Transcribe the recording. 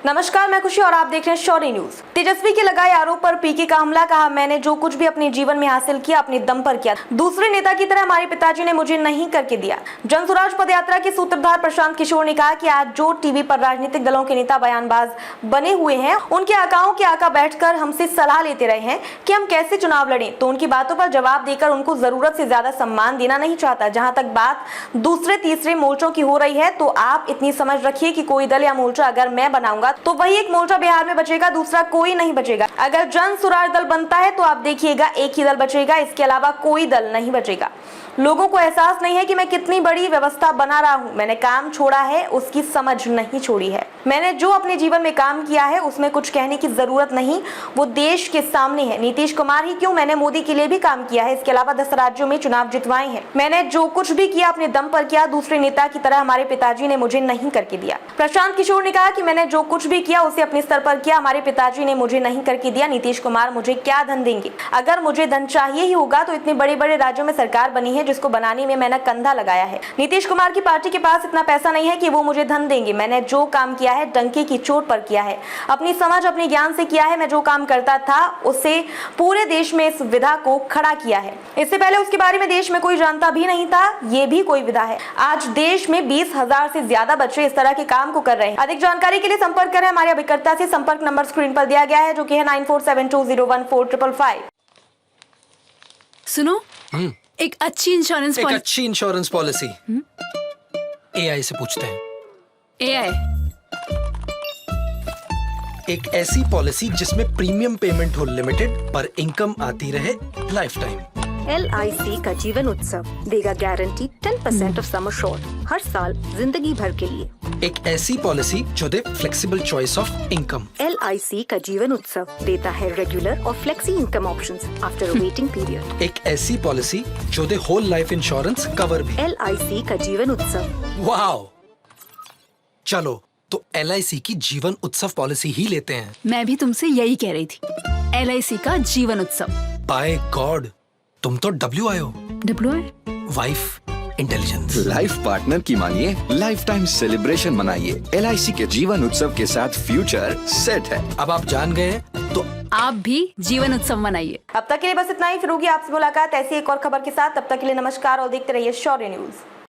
नमस्कार, मैं खुशी और आप देख रहे हैं शौर्य न्यूज। तेजस्वी के लगाए आरोप पर पीके का हमला, कहा मैंने जो कुछ भी अपने जीवन में हासिल किया अपने दम पर किया। दूसरे नेता की तरह हमारे पिताजी ने मुझे नहीं करके दिया। जन स्वराज पदयात्रा के सूत्रधार प्रशांत किशोर ने कहा कि आज जो टीवी पर राजनीतिक दलों के नेता बयानबाज बने हुए हैं, उनके आकाओं के आका बैठकर हमसे सलाह लेते रहे हैं कि हम कैसे चुनाव लड़ें, तो उनकी बातों पर जवाब देकर उनको जरूरत से ज्यादा सम्मान देना नहीं चाहता। जहां तक बात दूसरे तीसरे मोर्चों की हो रही है, तो आप इतनी समझ रखिए कि कोई दल या मोर्चा अगर मैं बनाऊंगा तो वही एक मोर्चा बिहार में बचेगा, दूसरा कोई नहीं बचेगा। अगर जन स्वराज दल बनता है तो आप देखिएगा एक ही दल बचेगा, इसके अलावा कोई दल नहीं बचेगा। लोगों को एहसास नहीं है कि मैं कितनी बड़ी व्यवस्था बना रहा हूं। मैंने काम छोड़ा है, उसकी समझ नहीं छोड़ी है। मैंने जो अपने जीवन में काम किया है उसमें कुछ कहने की जरूरत नहीं, वो देश के सामने है। नीतीश कुमार ही क्यों, मैंने मोदी के लिए भी काम किया है। इसके अलावा 10 राज्यों में चुनाव जितवाए हैं। मैंने जो कुछ भी किया अपने दम पर किया, दूसरे नेता की तरह हमारे पिताजी ने मुझे नहीं करके दिया। प्रशांत किशोर ने कहा कि मैंने जो कुछ भी किया उसे अपने स्तर पर किया, हमारे पिताजी ने मुझे नहीं करके दिया। नीतीश कुमार मुझे क्या धन देंगे? अगर मुझे धन चाहिए ही होगा तो इतने बड़े बड़े राज्यों में सरकार बनी है जिसको बनाने में मैंने कंधा लगाया है। नीतीश कुमार की पार्टी के पास इतना पैसा नहीं है कि वो मुझे धन देंगे। मैंने जो काम किया है डंके की चोट पर किया है, अपनी समझ अपने ज्ञान से किया है। मैं जो काम करता था उससे पूरे देश में इस विधा को खड़ा किया है। इससे पहले उसके बारे में देश में कोई जानता भी नहीं था। ये भी कोई विधा है। आज देश में 20,000 से ज्यादा बच्चे इस तरह के काम को कर रहे हैं। अधिक जानकारी के लिए संपर्क करें हमारे अभिकर्ता से। संपर्क नंबर स्क्रीन पर दिया गया है, जो कि है 9472014555। सुनो, एक अच्छी इंश्योरेंस पॉलिसी एआई से पूछते हैं। एआई एक ऐसी पॉलिसी जिसमें प्रीमियम पेमेंट हो लिमिटेड पर इनकम आती रहे लाइफ टाइम। LIC का जीवन उत्सव देगा गारंटी 10% ऑफ सम एश्योर्ड हर साल जिंदगी भर के लिए। एक ऐसी पॉलिसी जो दे flexible choice of income. LIC का जीवन उत्सव देता है रेगुलर और flexi income options after a waiting period. एक ऐसी पॉलिसी जो दे होल लाइफ इंश्योरेंस कवर भी। LIC का जीवन उत्सव। वाओ, चलो तो LIC की जीवन उत्सव पॉलिसी ही लेते हैं। मैं भी तुमसे यही कह रही थी। LIC का जीवन उत्सव। बाय गॉड, तुम तो WIO wife intelligence. Life partner की मानिए, लाइफ टाइम सेलिब्रेशन मनाइए। LIC के जीवन उत्सव के साथ फ्यूचर सेट है। अब आप जान गए हैं तो आप भी जीवन उत्सव मनाइए। अब तक के लिए बस इतना ही। फिर होगी आपसे मुलाकात ऐसी एक और खबर के साथ। तब तक के लिए नमस्कार और देखते रहिए शौर्य न्यूज।